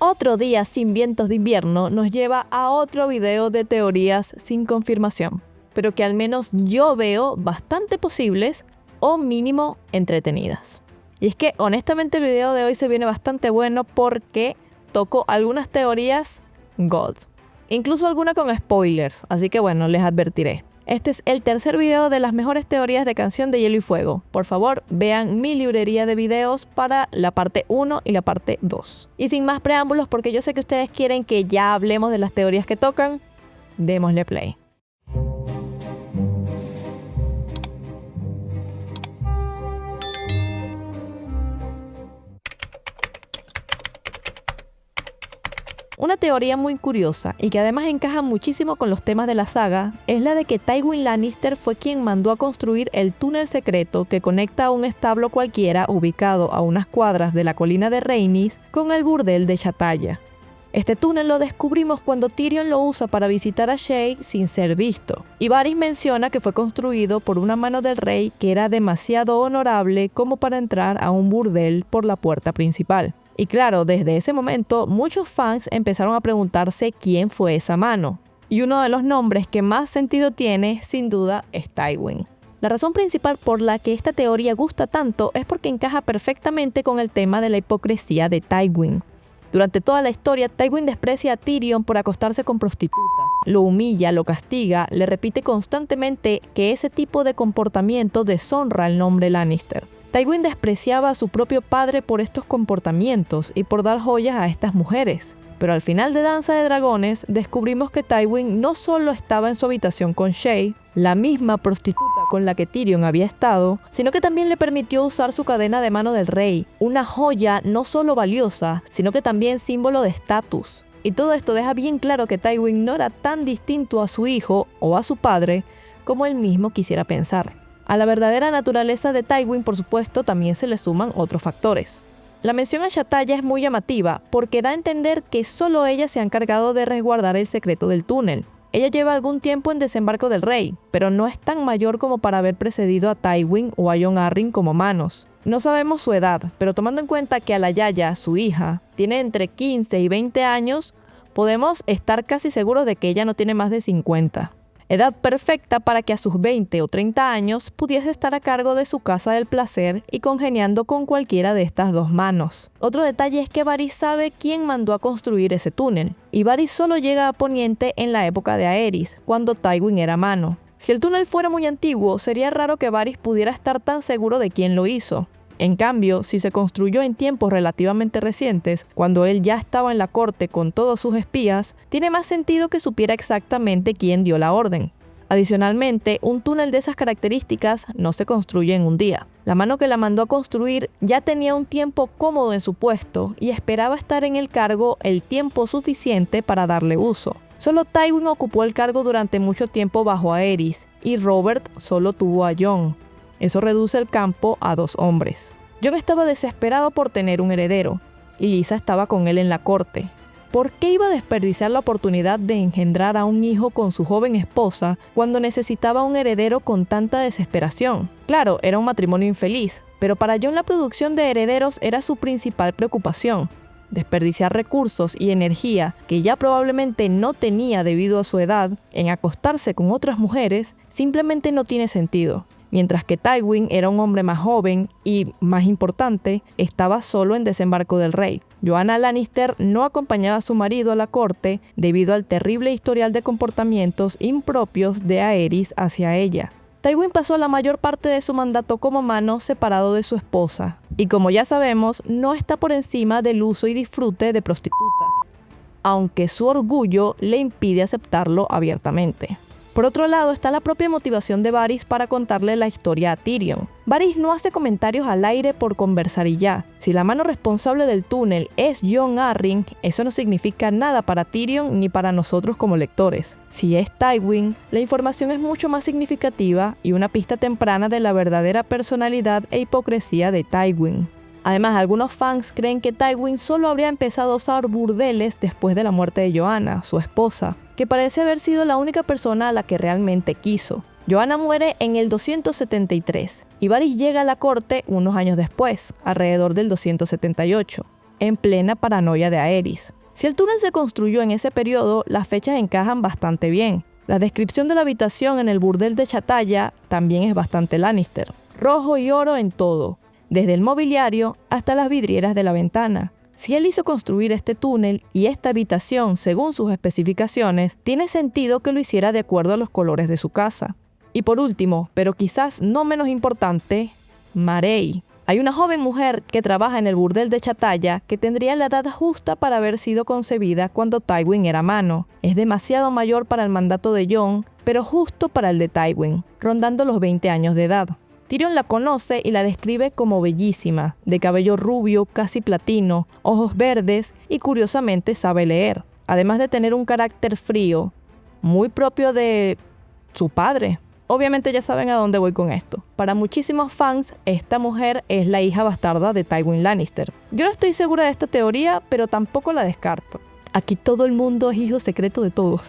Otro día sin vientos de invierno nos lleva a otro video de teorías sin confirmación, pero que al menos yo veo bastante posibles o mínimo entretenidas. Y es que honestamente el video de hoy se viene bastante bueno porque toco algunas teorías God, incluso alguna con spoilers, así que bueno, les advertiré. Este es el tercer video de las mejores teorías de Canción de Hielo y Fuego. Por favor, vean mi librería de videos para la parte 1 y la parte 2. Y sin más preámbulos, porque yo sé que ustedes quieren que ya hablemos de las teorías que tocan, démosle play. Una teoría muy curiosa y que además encaja muchísimo con los temas de la saga es la de que Tywin Lannister fue quien mandó a construir el túnel secreto que conecta a un establo cualquiera ubicado a unas cuadras de la colina de Rhaenys con el burdel de Chatalla. Este túnel lo descubrimos cuando Tyrion lo usa para visitar a Shae sin ser visto, y Varys menciona que fue construido por una mano del rey que era demasiado honorable como para entrar a un burdel por la puerta principal. Y claro, desde ese momento muchos fans empezaron a preguntarse quién fue esa mano. Y uno de los nombres que más sentido tiene, sin duda, es Tywin. La razón principal por la que esta teoría gusta tanto es porque encaja perfectamente con el tema de la hipocresía de Tywin. Durante toda la historia, Tywin desprecia a Tyrion por acostarse con prostitutas, lo humilla, lo castiga, le repite constantemente que ese tipo de comportamiento deshonra el nombre Lannister. Tywin despreciaba a su propio padre por estos comportamientos y por dar joyas a estas mujeres. Pero al final de Danza de Dragones descubrimos que Tywin no solo estaba en su habitación con Shae, la misma prostituta con la que Tyrion había estado, sino que también le permitió usar su cadena de mano del rey, una joya no solo valiosa, sino que también símbolo de estatus. Y todo esto deja bien claro que Tywin no era tan distinto a su hijo o a su padre como él mismo quisiera pensar. A la verdadera naturaleza de Tywin, por supuesto, también se le suman otros factores. La mención a Chatalla es muy llamativa porque da a entender que solo ella se ha encargado de resguardar el secreto del túnel. Ella lleva algún tiempo en Desembarco del Rey, pero no es tan mayor como para haber precedido a Tywin o a Jon Arryn como manos. No sabemos su edad, pero tomando en cuenta que Alayaya, su hija, tiene entre 15 y 20 años, podemos estar casi seguros de que ella no tiene más de 50. Edad perfecta para que a sus 20 o 30 años pudiese estar a cargo de su casa del placer y congeniando con cualquiera de estas dos manos. Otro detalle es que Varys sabe quién mandó a construir ese túnel, y Varys solo llega a Poniente en la época de Aerys, cuando Tywin era mano. Si el túnel fuera muy antiguo, sería raro que Varys pudiera estar tan seguro de quién lo hizo. En cambio, si se construyó en tiempos relativamente recientes, cuando él ya estaba en la corte con todos sus espías, tiene más sentido que supiera exactamente quién dio la orden. Adicionalmente, un túnel de esas características no se construye en un día. La mano que la mandó a construir ya tenía un tiempo cómodo en su puesto y esperaba estar en el cargo el tiempo suficiente para darle uso. Solo Tywin ocupó el cargo durante mucho tiempo bajo Aerys, y Robert solo tuvo a Jon. Eso reduce el campo a 2 hombres. Jon estaba desesperado por tener un heredero, y Lysa estaba con él en la corte. ¿Por qué iba a desperdiciar la oportunidad de engendrar a un hijo con su joven esposa cuando necesitaba un heredero con tanta desesperación? Claro, era un matrimonio infeliz, pero para Jon la producción de herederos era su principal preocupación. Desperdiciar recursos y energía que ya probablemente no tenía debido a su edad en acostarse con otras mujeres simplemente no tiene sentido. Mientras que Tywin era un hombre más joven y, más importante, estaba solo en Desembarco del Rey. Joanna Lannister no acompañaba a su marido a la corte debido al terrible historial de comportamientos impropios de Aerys hacia ella. Tywin pasó la mayor parte de su mandato como mano separado de su esposa, y como ya sabemos, no está por encima del uso y disfrute de prostitutas, aunque su orgullo le impide aceptarlo abiertamente. Por otro lado está la propia motivación de Varys para contarle la historia a Tyrion. Varys no hace comentarios al aire por conversar y ya. Si la mano responsable del túnel es Jon Arryn, eso no significa nada para Tyrion ni para nosotros como lectores. Si es Tywin, la información es mucho más significativa y una pista temprana de la verdadera personalidad e hipocresía de Tywin. Además, algunos fans creen que Tywin solo habría empezado a usar burdeles después de la muerte de Joanna, su esposa, que parece haber sido la única persona a la que realmente quiso. Joanna muere en el 273 y Varys llega a la corte unos años después, alrededor del 278. en plena paranoia de Aerys. Si el túnel se construyó en ese periodo, las fechas encajan bastante bien. La descripción de la habitación en el burdel de Chatalla también es bastante Lannister. Rojo y oro en todo, desde el mobiliario hasta las vidrieras de la ventana. Si él hizo construir este túnel y esta habitación según sus especificaciones, tiene sentido que lo hiciera de acuerdo a los colores de su casa. Y por último, pero quizás no menos importante, Marae. Hay una joven mujer que trabaja en el burdel de Chatalla que tendría la edad justa para haber sido concebida cuando Tywin era mano. Es demasiado mayor para el mandato de Jon, pero justo para el de Tywin, rondando los 20 años de edad. Tyrion la conoce y la describe como bellísima, de cabello rubio, casi platino, ojos verdes y curiosamente sabe leer, además de tener un carácter frío, muy propio de su padre. Obviamente ya saben a dónde voy con esto. Para muchísimos fans, esta mujer es la hija bastarda de Tywin Lannister. Yo no estoy segura de esta teoría, pero tampoco la descarto. Aquí todo el mundo es hijo secreto de todos.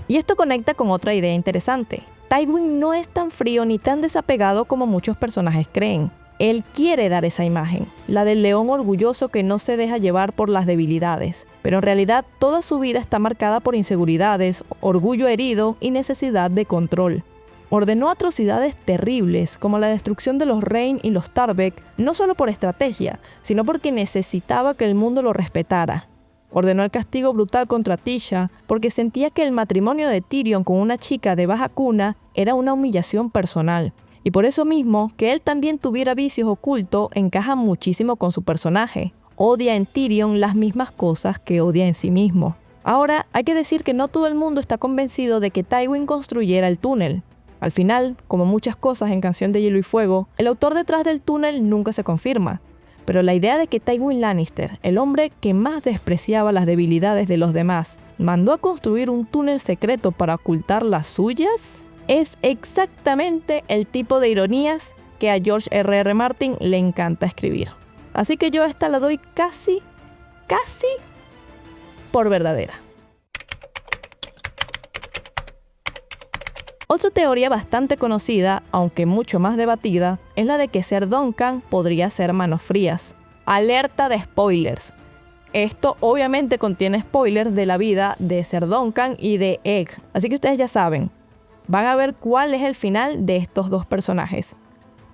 Y esto conecta con otra idea interesante. Tywin no es tan frío ni tan desapegado como muchos personajes creen. Él quiere dar esa imagen, la del león orgulloso que no se deja llevar por las debilidades. Pero en realidad toda su vida está marcada por inseguridades, orgullo herido y necesidad de control. Ordenó atrocidades terribles como la destrucción de los Rhaen y los Tarbeck, no solo por estrategia, sino porque necesitaba que el mundo lo respetara. Ordenó el castigo brutal contra Tisha porque sentía que el matrimonio de Tyrion con una chica de baja cuna era una humillación personal. Y por eso mismo, que él también tuviera vicios ocultos encaja muchísimo con su personaje. Odia en Tyrion las mismas cosas que odia en sí mismo. Ahora, hay que decir que no todo el mundo está convencido de que Tywin construyera el túnel. Al final, como muchas cosas en Canción de Hielo y Fuego, el autor detrás del túnel nunca se confirma. Pero la idea de que Tywin Lannister, el hombre que más despreciaba las debilidades de los demás, mandó a construir un túnel secreto para ocultar las suyas, es exactamente el tipo de ironías que a George R.R. Martin le encanta escribir. Así que yo a esta la doy casi por verdadera. Otra teoría bastante conocida, aunque mucho más debatida, es la de que Ser Duncan podría ser Manos Frías. Alerta de spoilers. Esto obviamente contiene spoilers de la vida de Ser Duncan y de Egg, así que ustedes ya saben. Van a ver cuál es el final de estos dos personajes.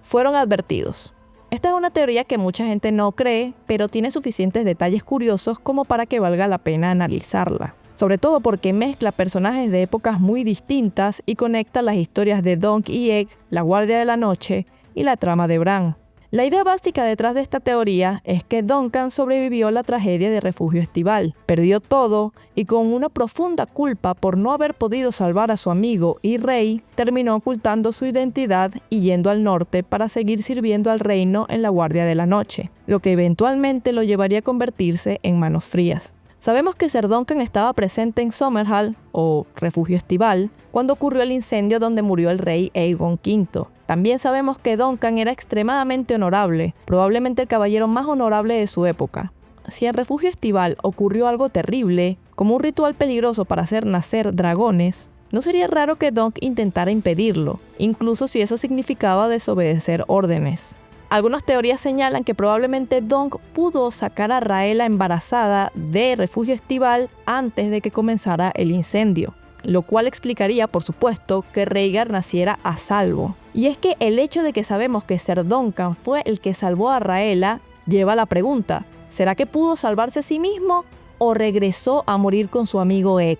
Fueron advertidos. Esta es una teoría que mucha gente no cree, pero tiene suficientes detalles curiosos como para que valga la pena analizarla. Sobre todo porque mezcla personajes de épocas muy distintas y conecta las historias de Dunk y Egg, la Guardia de la Noche y la trama de Bran. La idea básica detrás de esta teoría es que Duncan sobrevivió a la tragedia de Refugio Estival, perdió todo y con una profunda culpa por no haber podido salvar a su amigo y rey, terminó ocultando su identidad y yendo al norte para seguir sirviendo al reino en la Guardia de la Noche, lo que eventualmente lo llevaría a convertirse en Manos Frías. Sabemos que Ser Duncan estaba presente en Summerhall, o Refugio Estival, cuando ocurrió el incendio donde murió el rey Aegon V. También sabemos que Duncan era extremadamente honorable, probablemente el caballero más honorable de su época. Si en Refugio Estival ocurrió algo terrible, como un ritual peligroso para hacer nacer dragones, no sería raro que Dunk intentara impedirlo, incluso si eso significaba desobedecer órdenes. Algunas teorías señalan que probablemente Dunk pudo sacar a Rhaella embarazada de Refugio Estival antes de que comenzara el incendio, lo cual explicaría, por supuesto, que Rhaegar naciera a salvo. Y es que el hecho de que sabemos que Ser Duncan fue el que salvó a Rhaella lleva a la pregunta, ¿será que pudo salvarse a sí mismo o regresó a morir con su amigo Egg?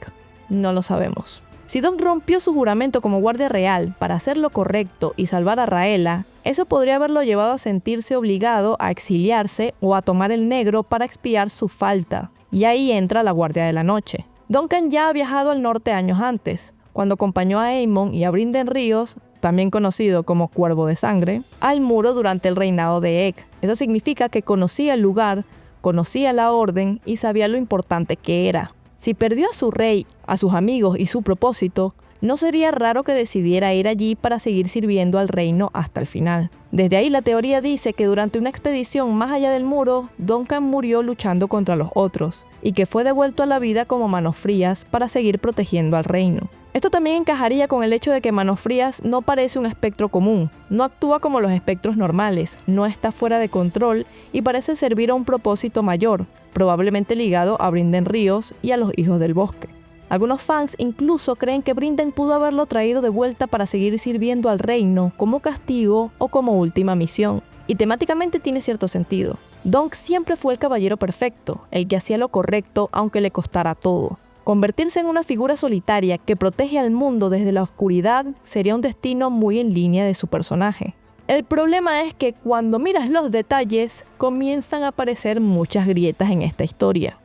No lo sabemos. Si Dunk rompió su juramento como guardia real para hacer lo correcto y salvar a Rhaella, eso podría haberlo llevado a sentirse obligado a exiliarse o a tomar el negro para expiar su falta. Y ahí entra la Guardia de la Noche. Duncan ya ha viajado al norte años antes, cuando acompañó a Aemon y a Brynden Ríos, también conocido como Cuervo de Sangre, al muro durante el reinado de Egg. Eso significa que conocía el lugar, conocía la orden y sabía lo importante que era. Si perdió a su rey, a sus amigos y su propósito, no sería raro que decidiera ir allí para seguir sirviendo al reino hasta el final. Desde ahí la teoría dice que durante una expedición más allá del muro, Duncan murió luchando contra los otros, y que fue devuelto a la vida como Manos Frías para seguir protegiendo al reino. Esto también encajaría con el hecho de que Manos Frías no parece un espectro común, no actúa como los espectros normales, no está fuera de control y parece servir a un propósito mayor, probablemente ligado a Brynden Ríos y a los Hijos del Bosque. Algunos fans incluso creen que Brynden pudo haberlo traído de vuelta para seguir sirviendo al reino como castigo o como última misión, y temáticamente tiene cierto sentido. Donk siempre fue el caballero perfecto, el que hacía lo correcto aunque le costara todo. Convertirse en una figura solitaria que protege al mundo desde la oscuridad sería un destino muy en línea de su personaje. El problema es que cuando miras los detalles, comienzan a aparecer muchas grietas en esta historia,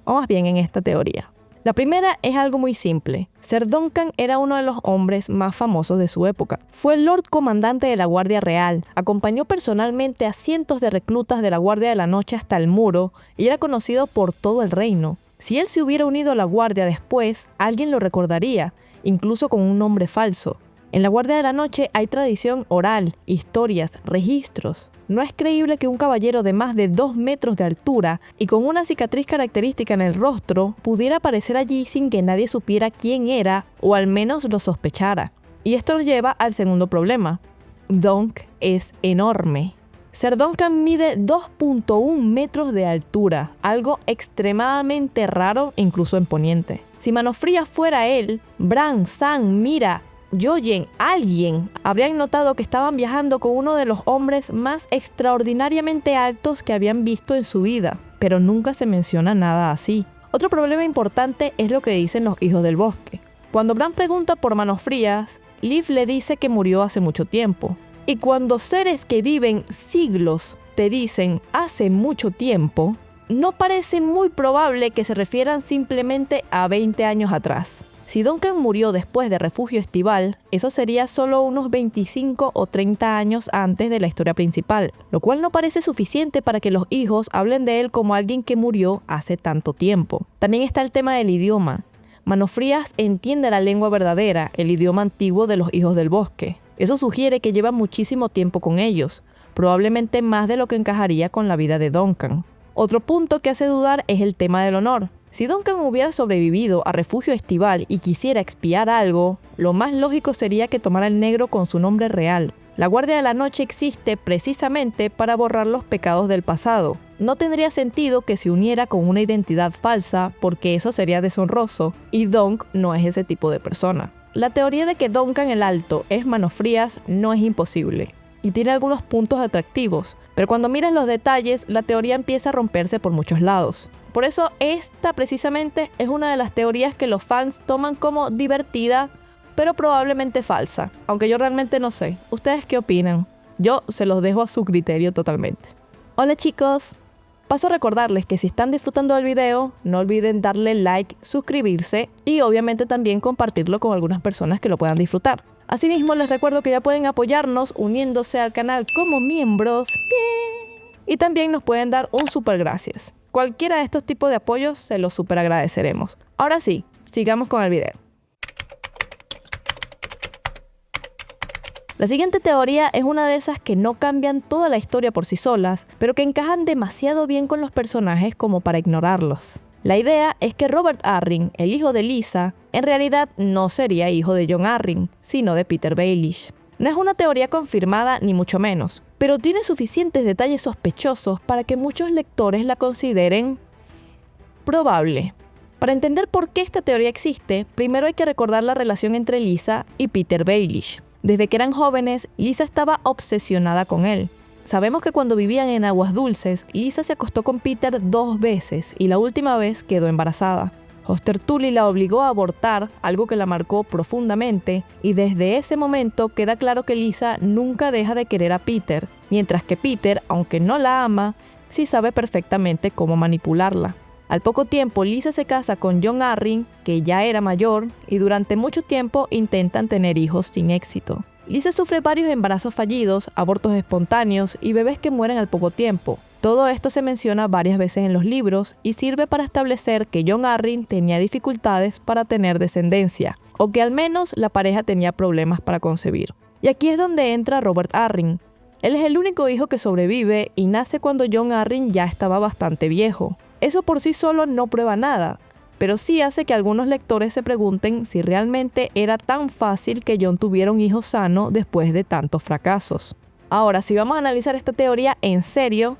o más bien en esta teoría. La primera es algo muy simple. Ser Duncan era uno de los hombres más famosos de su época. Fue el Lord Comandante de la Guardia Real, acompañó personalmente a cientos de reclutas de la Guardia de la Noche hasta el muro y era conocido por todo el reino. Si él se hubiera unido a la Guardia después, alguien lo recordaría, incluso con un nombre falso. En la Guardia de la Noche hay tradición oral, historias, registros. No es creíble que un caballero de más de 2 metros de altura y con una cicatriz característica en el rostro pudiera aparecer allí sin que nadie supiera quién era o al menos lo sospechara. Y esto nos lleva al segundo problema. Donk es enorme. Ser Duncan mide 2.1 metros de altura, algo extremadamente raro e incluso imponente. Si Manos Frías fuera él, Bran, Sam, Mira, Jojen, alguien habrían notado que estaban viajando con uno de los hombres más extraordinariamente altos que habían visto en su vida, pero nunca se menciona nada así. Otro problema importante es lo que dicen los Hijos del Bosque. Cuando Bran pregunta por Manos Frías, Liv le dice que murió hace mucho tiempo. Y cuando seres que viven siglos te dicen hace mucho tiempo, no parece muy probable que se refieran simplemente a 20 años atrás. Si Duncan murió después de Refugio Estival, eso sería solo unos 25 o 30 años antes de la historia principal, lo cual no parece suficiente para que los hijos hablen de él como alguien que murió hace tanto tiempo. También está el tema del idioma. Manos Frías entiende la lengua verdadera, el idioma antiguo de los Hijos del Bosque. Eso sugiere que lleva muchísimo tiempo con ellos, probablemente más de lo que encajaría con la vida de Duncan. Otro punto que hace dudar es el tema del honor. Si Duncan hubiera sobrevivido a Refugio Estival y quisiera expiar algo, lo más lógico sería que tomara el negro con su nombre real. La Guardia de la Noche existe precisamente para borrar los pecados del pasado. No tendría sentido que se uniera con una identidad falsa porque eso sería deshonroso, y Dunk no es ese tipo de persona. La teoría de que Duncan el Alto es Manos Frías no es imposible, y tiene algunos puntos atractivos, pero cuando miras los detalles, la teoría empieza a romperse por muchos lados. Por eso esta precisamente es una de las teorías que los fans toman como divertida, pero probablemente falsa, aunque yo realmente no sé. ¿Ustedes qué opinan? Yo se los dejo a su criterio totalmente. Hola chicos, paso a recordarles que si están disfrutando del video, no olviden darle like, suscribirse y obviamente también compartirlo con algunas personas que lo puedan disfrutar. Asimismo, les recuerdo que ya pueden apoyarnos uniéndose al canal como miembros. ¡Bien! Y también nos pueden dar un super gracias. Cualquiera de estos tipos de apoyos se los super agradeceremos. Ahora sí, sigamos con el video. La siguiente teoría es una de esas que no cambian toda la historia por sí solas, pero que encajan demasiado bien con los personajes como para ignorarlos. La idea es que Robert Arryn, el hijo de Lysa, en realidad no sería hijo de Jon Arryn, sino de Peter Baelish. No es una teoría confirmada ni mucho menos, pero tiene suficientes detalles sospechosos para que muchos lectores la consideren probable. Para entender por qué esta teoría existe, primero hay que recordar la relación entre Lysa y Peter Baelish. Desde que eran jóvenes, Lysa estaba obsesionada con él. Sabemos que cuando vivían en Aguas Dulces, Lysa se acostó con Peter 2 veces y la última vez quedó embarazada. Hoster Tully la obligó a abortar, algo que la marcó profundamente, y desde ese momento queda claro que Lysa nunca deja de querer a Peter, mientras que Peter, aunque no la ama, sí sabe perfectamente cómo manipularla. Al poco tiempo, Lysa se casa con Jon Arryn, que ya era mayor, y durante mucho tiempo intentan tener hijos sin éxito. Lysa sufre varios embarazos fallidos, abortos espontáneos y bebés que mueren al poco tiempo. Todo esto se menciona varias veces en los libros y sirve para establecer que Jon Arryn tenía dificultades para tener descendencia, o que al menos la pareja tenía problemas para concebir. Y aquí es donde entra Robert Arryn. Él es el único hijo que sobrevive y nace cuando Jon Arryn ya estaba bastante viejo. Eso por sí solo no prueba nada, pero sí hace que algunos lectores se pregunten si realmente era tan fácil que Jon tuviera un hijo sano después de tantos fracasos. Ahora, si vamos a analizar esta teoría en serio,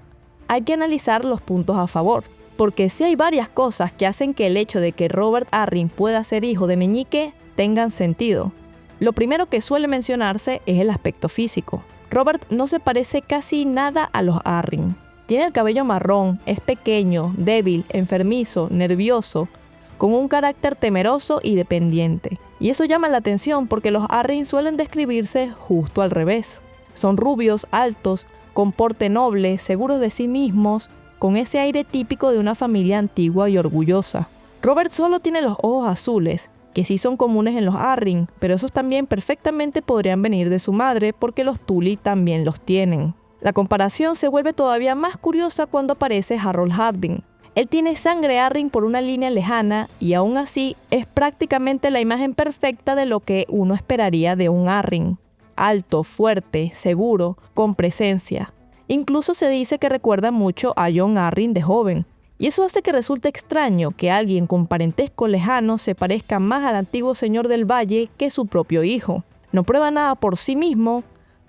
hay que analizar los puntos a favor, porque sí hay varias cosas que hacen que el hecho de que Robert Arryn pueda ser hijo de Meñique tengan sentido. Lo primero que suele mencionarse es el aspecto físico. Robert no se parece casi nada a los Arryn. Tiene el cabello marrón, es pequeño, débil, enfermizo, nervioso, con un carácter temeroso y dependiente. Y eso llama la atención porque los Arryn suelen describirse justo al revés. Son rubios, altos, con porte noble, seguros de sí mismos, con ese aire típico de una familia antigua y orgullosa. Robert solo tiene los ojos azules, que sí son comunes en los Arryn, pero esos también perfectamente podrían venir de su madre porque los Tully también los tienen. La comparación se vuelve todavía más curiosa cuando aparece Harold Hardyng. Él tiene sangre Arryn por una línea lejana y aún así es prácticamente la imagen perfecta de lo que uno esperaría de un Arryn. Alto, fuerte, seguro, con presencia. Incluso se dice que recuerda mucho a Jon Arryn de joven. Y eso hace que resulte extraño que alguien con parentesco lejano se parezca más al antiguo señor del valle que su propio hijo. No prueba nada por sí mismo,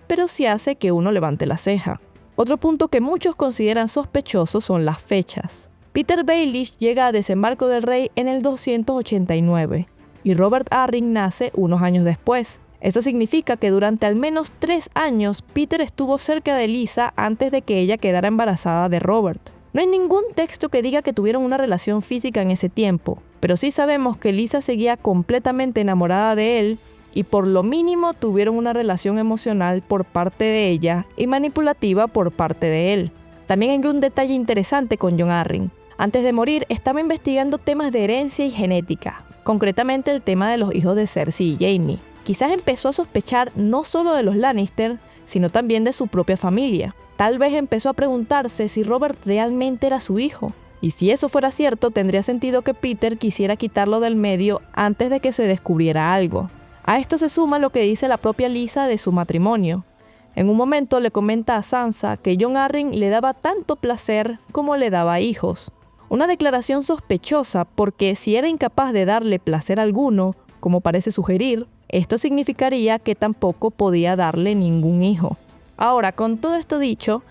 pero sí hace que uno levante la ceja. Otro punto que muchos consideran sospechoso son las fechas. Peter Baelish llega a Desembarco del Rey en el 289 y Robert Arryn nace unos años después. Esto significa que durante al menos 3 años Peter estuvo cerca de Lysa antes de que ella quedara embarazada de Robert. No hay ningún texto que diga que tuvieron una relación física en ese tiempo, pero sí sabemos que Lysa seguía completamente enamorada de él y por lo mínimo tuvieron una relación emocional por parte de ella y manipulativa por parte de él. También hay un detalle interesante con Jon Arryn. Antes de morir estaba investigando temas de herencia y genética, concretamente el tema de los hijos de Cersei y Jaime. Quizás empezó a sospechar no solo de los Lannister, sino también de su propia familia. Tal vez empezó a preguntarse si Robert realmente era su hijo. Y si eso fuera cierto, tendría sentido que Peter quisiera quitarlo del medio antes de que se descubriera algo. A esto se suma lo que dice la propia Lysa de su matrimonio. En un momento le comenta a Sansa que Jon Arryn le daba tanto placer como le daba hijos. Una declaración sospechosa porque si era incapaz de darle placer alguno, como parece sugerir, esto significaría que tampoco podía darle ningún hijo. Ahora, con todo esto dicho,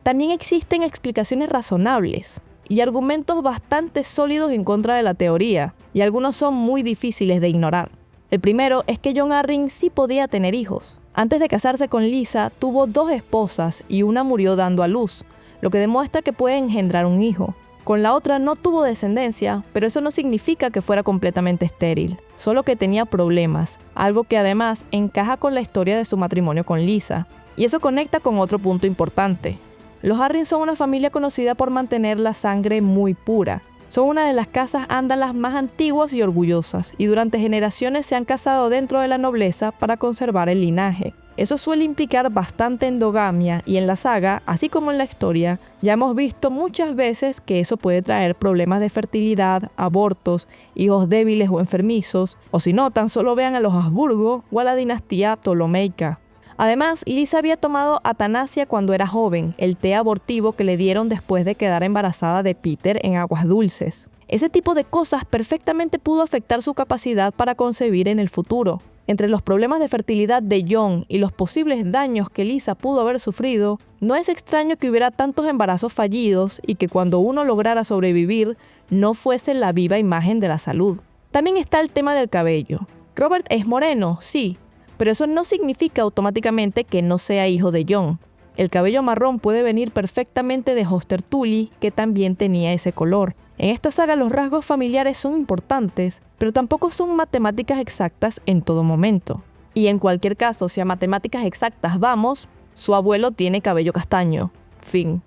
también existen explicaciones razonables y argumentos bastante sólidos en contra de la teoría, y algunos son muy difíciles de ignorar. El primero es que Jon Arryn sí podía tener hijos. Antes de casarse con Lysa, tuvo 2 esposas y una murió dando a luz, lo que demuestra que puede engendrar un hijo. Con la otra no tuvo descendencia, pero eso no significa que fuera completamente estéril, solo que tenía problemas, algo que además encaja con la historia de su matrimonio con Lysa. Y eso conecta con otro punto importante. Los Arryn son una familia conocida por mantener la sangre muy pura. Son una de las casas ándalas más antiguas y orgullosas, y durante generaciones se han casado dentro de la nobleza para conservar el linaje. Eso suele implicar bastante endogamia, y en la saga, así como en la historia, ya hemos visto muchas veces que eso puede traer problemas de fertilidad, abortos, hijos débiles o enfermizos, o si no, tan solo vean a los Habsburgo o a la dinastía Ptolomeica. Además, Lysa había tomado Atanasia cuando era joven, el té abortivo que le dieron después de quedar embarazada de Peter en Aguas Dulces. Ese tipo de cosas perfectamente pudo afectar su capacidad para concebir en el futuro. Entre los problemas de fertilidad de Jon y los posibles daños que Lysa pudo haber sufrido, no es extraño que hubiera tantos embarazos fallidos y que cuando uno lograra sobrevivir, no fuese la viva imagen de la salud. También está el tema del cabello. Robert es moreno, sí, pero eso no significa automáticamente que no sea hijo de Jon. El cabello marrón puede venir perfectamente de Hoster Tully, que también tenía ese color. En esta saga los rasgos familiares son importantes, pero tampoco son matemáticas exactas en todo momento. Y en cualquier caso, si a matemáticas exactas vamos, su abuelo tiene cabello castaño. Fin.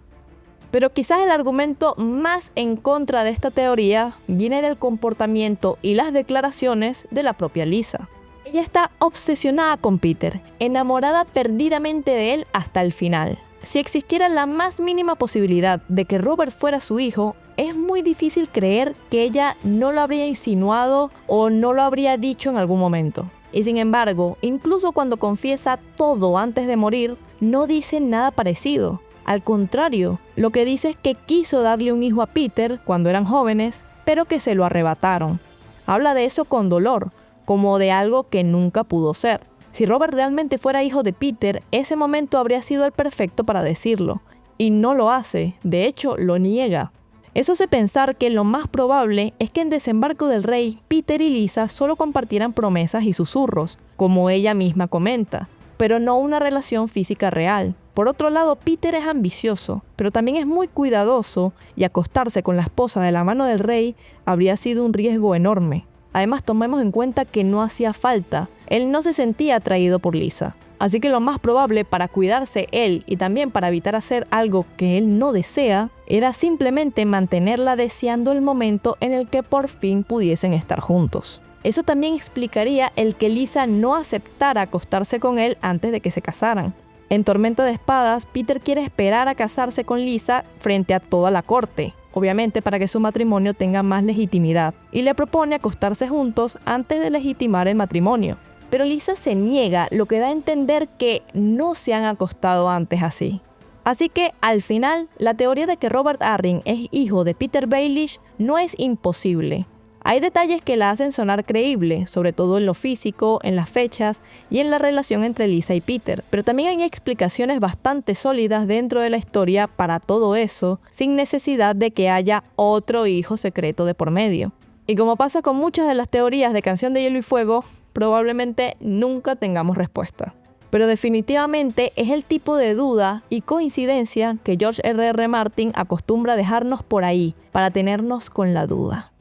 Pero quizás el argumento más en contra de esta teoría viene del comportamiento y las declaraciones de la propia Lysa. Ella está obsesionada con Peter, enamorada perdidamente de él hasta el final. Si existiera la más mínima posibilidad de que Robert fuera su hijo, es muy difícil creer que ella no lo habría insinuado o no lo habría dicho en algún momento. Y sin embargo, incluso cuando confiesa todo antes de morir, no dice nada parecido. Al contrario, lo que dice es que quiso darle un hijo a Peter cuando eran jóvenes, pero que se lo arrebataron. Habla de eso con dolor, como de algo que nunca pudo ser. Si Robert realmente fuera hijo de Peter, ese momento habría sido el perfecto para decirlo. Y no lo hace, de hecho lo niega. Eso hace pensar que lo más probable es que en Desembarco del Rey, Peter y Lisa solo compartieran promesas y susurros, como ella misma comenta, pero no una relación física real. Por otro lado, Peter es ambicioso, pero también es muy cuidadoso y acostarse con la esposa de la mano del rey habría sido un riesgo enorme. Además, tomemos en cuenta que no hacía falta, él no se sentía atraído por Lisa. Así que lo más probable para cuidarse él y también para evitar hacer algo que él no desea, era simplemente mantenerla deseando el momento en el que por fin pudiesen estar juntos. Eso también explicaría el que Lisa no aceptara acostarse con él antes de que se casaran. En Tormenta de Espadas, Peter quiere esperar a casarse con Lisa frente a toda la corte, obviamente para que su matrimonio tenga más legitimidad, y le propone acostarse juntos antes de legitimar el matrimonio. Pero Lisa se niega, lo que da a entender que no se han acostado antes así. Así que, al final, la teoría de que Robert Arryn es hijo de Peter Baelish no es imposible. Hay detalles que la hacen sonar creíble, sobre todo en lo físico, en las fechas y en la relación entre Lisa y Peter, pero también hay explicaciones bastante sólidas dentro de la historia para todo eso, sin necesidad de que haya otro hijo secreto de por medio. Y como pasa con muchas de las teorías de Canción de Hielo y Fuego, probablemente nunca tengamos respuesta. Pero definitivamente es el tipo de duda y coincidencia que George R.R. Martin acostumbra dejarnos por ahí, para tenernos con la duda.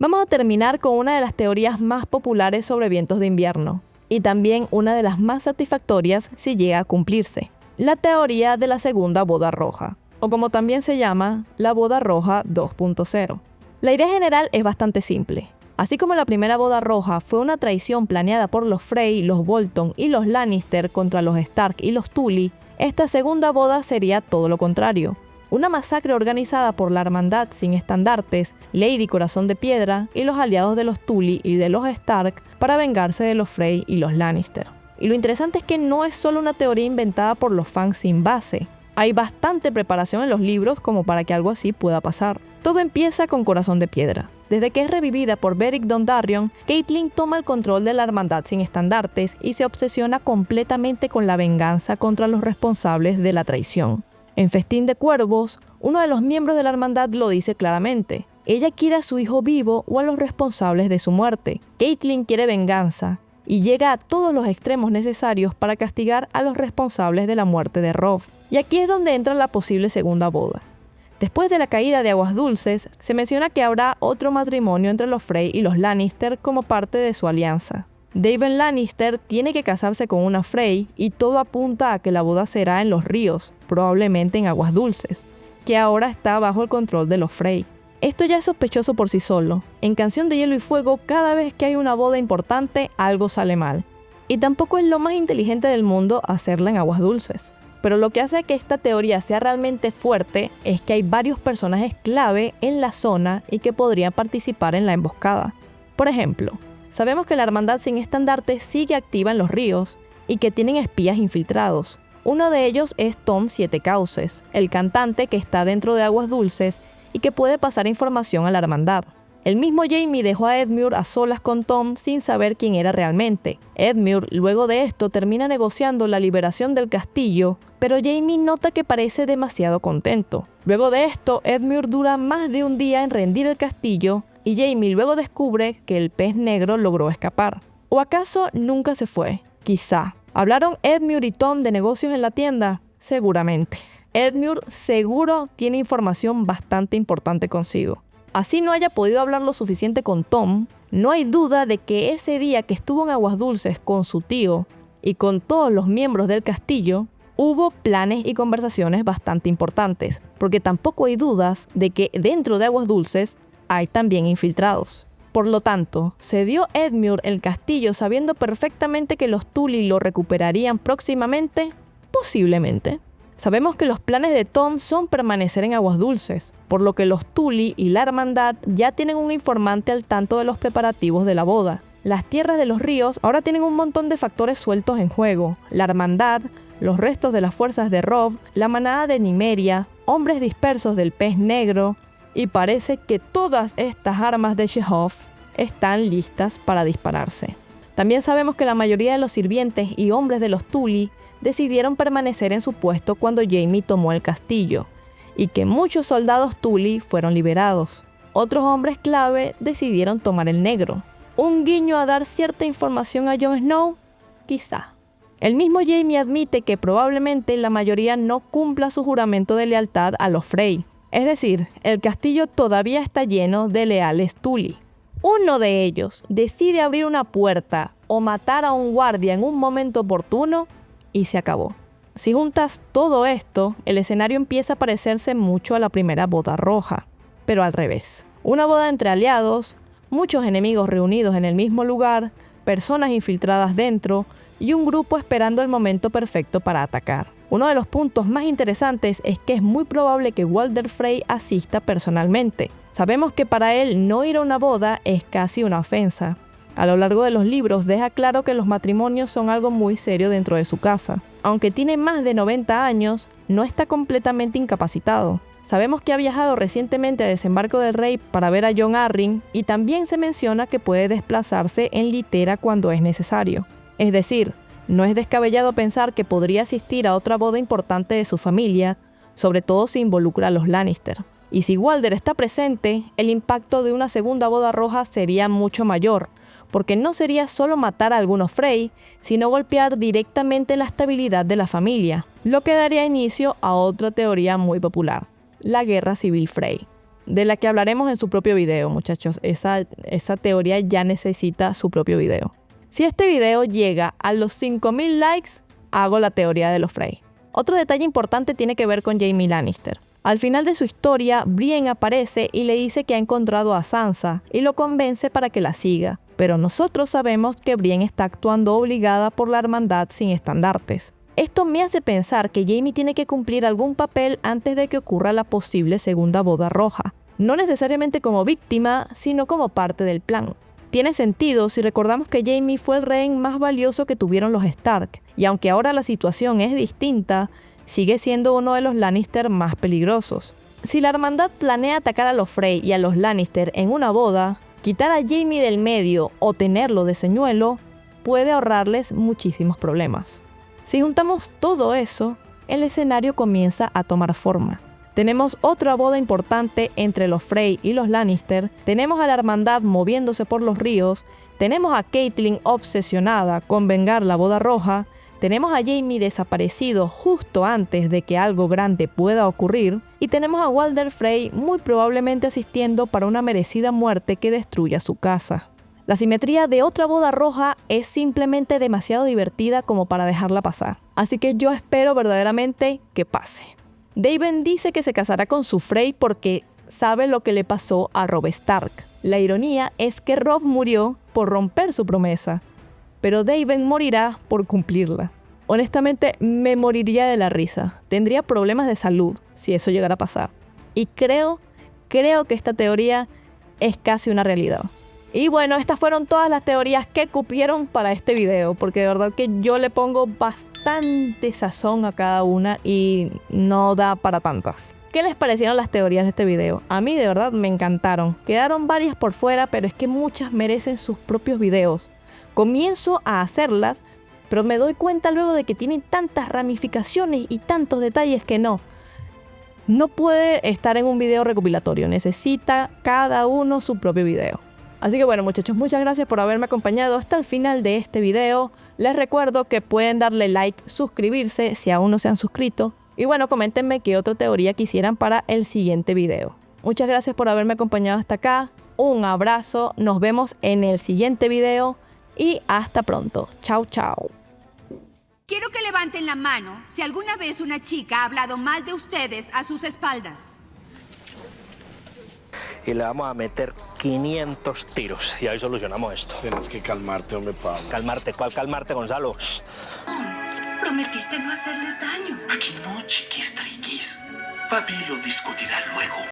Vamos a terminar con una de las teorías más populares sobre Vientos de Invierno, y también una de las más satisfactorias si llega a cumplirse. La teoría de la segunda boda roja, o como también se llama, la boda roja 2.0. La idea general es bastante simple. Así como la primera boda roja fue una traición planeada por los Frey, los Bolton y los Lannister contra los Stark y los Tully, esta segunda boda sería todo lo contrario. Una masacre organizada por la Hermandad sin estandartes, Lady Corazón de Piedra y los aliados de los Tully y de los Stark para vengarse de los Frey y los Lannister. Y lo interesante es que no es solo una teoría inventada por los fans sin base. Hay bastante preparación en los libros como para que algo así pueda pasar. Todo empieza con Corazón de Piedra. Desde que es revivida por Beric Dondarrion, Catelyn toma el control de la Hermandad sin estandartes y se obsesiona completamente con la venganza contra los responsables de la traición. En Festín de Cuervos, uno de los miembros de la Hermandad lo dice claramente. Ella quiere a su hijo vivo o a los responsables de su muerte. Catelyn quiere venganza y llega a todos los extremos necesarios para castigar a los responsables de la muerte de Robb. Y aquí es donde entra la posible segunda boda. Después de la caída de Aguas Dulces, se menciona que habrá otro matrimonio entre los Frey y los Lannister como parte de su alianza. Daemon Lannister tiene que casarse con una Frey y todo apunta a que la boda será en los ríos, probablemente en Aguas Dulces, que ahora está bajo el control de los Frey. Esto ya es sospechoso por sí solo. En Canción de Hielo y Fuego, cada vez que hay una boda importante, algo sale mal. Y tampoco es lo más inteligente del mundo hacerla en Aguas Dulces. Pero lo que hace que esta teoría sea realmente fuerte es que hay varios personajes clave en la zona y que podrían participar en la emboscada. Por ejemplo, sabemos que la Hermandad sin estandarte sigue activa en los ríos y que tienen espías infiltrados. Uno de ellos es Tom Siete Cauces, el cantante que está dentro de Aguas Dulces y que puede pasar información a la Hermandad. El mismo Jaime dejó a Edmure a solas con Tom sin saber quién era realmente. Edmure, luego de esto, termina negociando la liberación del castillo, pero Jaime nota que parece demasiado contento. Luego de esto, Edmure dura más de un día en rendir el castillo y Jaime luego descubre que el pez negro logró escapar. ¿O acaso nunca se fue? Quizá. ¿Hablaron Edmure y Tom de negocios en la tienda? Seguramente. Edmure seguro tiene información bastante importante consigo. Así no haya podido hablar lo suficiente con Tom, no hay duda de que ese día que estuvo en Aguas Dulces con su tío y con todos los miembros del castillo, hubo planes y conversaciones bastante importantes, porque tampoco hay dudas de que dentro de Aguas Dulces hay también infiltrados. Por lo tanto, ¿se dio Edmure el castillo sabiendo perfectamente que los Tully lo recuperarían próximamente? Posiblemente. Sabemos que los planes de Tom son permanecer en Aguas Dulces, por lo que los Tully y la Hermandad ya tienen un informante al tanto de los preparativos de la boda. Las tierras de los ríos ahora tienen un montón de factores sueltos en juego. La Hermandad, los restos de las fuerzas de Robb, la manada de Nymeria, hombres dispersos del pez negro, y parece que todas estas armas de Chekhov están listas para dispararse. También sabemos que la mayoría de los sirvientes y hombres de los Tully decidieron permanecer en su puesto cuando Jaime tomó el castillo, y que muchos soldados Tully fueron liberados. Otros hombres clave decidieron tomar el negro. ¿Un guiño a dar cierta información a Jon Snow? Quizá. El mismo Jaime admite que probablemente la mayoría no cumpla su juramento de lealtad a los Frey. Es decir, el castillo todavía está lleno de leales Tully. Uno de ellos decide abrir una puerta o matar a un guardia en un momento oportuno y se acabó. Si juntas todo esto, el escenario empieza a parecerse mucho a la primera boda roja, pero al revés. Una boda entre aliados, muchos enemigos reunidos en el mismo lugar, personas infiltradas dentro y un grupo esperando el momento perfecto para atacar. Uno de los puntos más interesantes es que es muy probable que Walder Frey asista personalmente. Sabemos que para él no ir a una boda es casi una ofensa. A lo largo de los libros deja claro que los matrimonios son algo muy serio dentro de su casa. Aunque tiene más de 90 años, no está completamente incapacitado. Sabemos que ha viajado recientemente a Desembarco del Rey para ver a Jon Arryn y también se menciona que puede desplazarse en litera cuando es necesario. Es decir, no es descabellado pensar que podría asistir a otra boda importante de su familia, sobre todo si involucra a los Lannister. Y si Walder está presente, el impacto de una segunda boda roja sería mucho mayor, porque no sería solo matar a algunos Frey, sino golpear directamente la estabilidad de la familia, lo que daría inicio a otra teoría muy popular, la Guerra Civil Frey, de la que hablaremos en su propio video, muchachos. Esa teoría ya necesita su propio video. Si este video llega a los 5000 likes, hago la teoría de los Frey. Otro detalle importante tiene que ver con Jaime Lannister. Al final de su historia, Brienne aparece y le dice que ha encontrado a Sansa y lo convence para que la siga. Pero nosotros sabemos que Brienne está actuando obligada por la hermandad sin estandartes. Esto me hace pensar que Jaime tiene que cumplir algún papel antes de que ocurra la posible segunda boda roja. No necesariamente como víctima, sino como parte del plan. Tiene sentido si recordamos que Jaime fue el rehén más valioso que tuvieron los Stark, y aunque ahora la situación es distinta, sigue siendo uno de los Lannister más peligrosos. Si la hermandad planea atacar a los Frey y a los Lannister en una boda, quitar a Jaime del medio o tenerlo de señuelo puede ahorrarles muchísimos problemas. Si juntamos todo eso, el escenario comienza a tomar forma. Tenemos otra boda importante entre los Frey y los Lannister, tenemos a la hermandad moviéndose por los ríos, tenemos a Catelyn obsesionada con vengar la boda roja, tenemos a Jaime desaparecido justo antes de que algo grande pueda ocurrir, y tenemos a Walder Frey muy probablemente asistiendo para una merecida muerte que destruya su casa. La simetría de otra boda roja es simplemente demasiado divertida como para dejarla pasar, así que yo espero verdaderamente que pase. Daemon dice que se casará con su Frey porque sabe lo que le pasó a Robb Stark. La ironía es que Robb murió por romper su promesa, pero Daemon morirá por cumplirla. Honestamente, me moriría de la risa. Tendría problemas de salud si eso llegara a pasar. Y creo que esta teoría es casi una realidad. Y bueno, estas fueron todas las teorías que cupieron para este video, porque de verdad que yo le pongo bastante sazón a cada una y no da para tantas. ¿Qué les parecieron las teorías de este video? A mí de verdad me encantaron. Quedaron varias por fuera, pero es que muchas merecen sus propios videos. Comienzo a hacerlas, pero me doy cuenta luego de que tienen tantas ramificaciones y tantos detalles que no puede estar en un video recopilatorio. Necesita cada uno su propio video. Así que bueno, muchachos, muchas gracias por haberme acompañado hasta el final de este video. Les recuerdo que pueden darle like, suscribirse si aún no se han suscrito. Y bueno, coméntenme qué otra teoría quisieran para el siguiente video. Muchas gracias por haberme acompañado hasta acá. Un abrazo, nos vemos en el siguiente video y hasta pronto. Chao, chao. Quiero que levanten la mano si alguna vez una chica ha hablado mal de ustedes a sus espaldas. Y le vamos a meter 500 tiros y ahí solucionamos esto. Tienes que calmarte, hombre, Pablo. Calmarte, ¿cuál calmarte, Gonzalo? Prometiste no hacerles daño. Aquí no, chiquis triquis. Papi lo discutirá luego.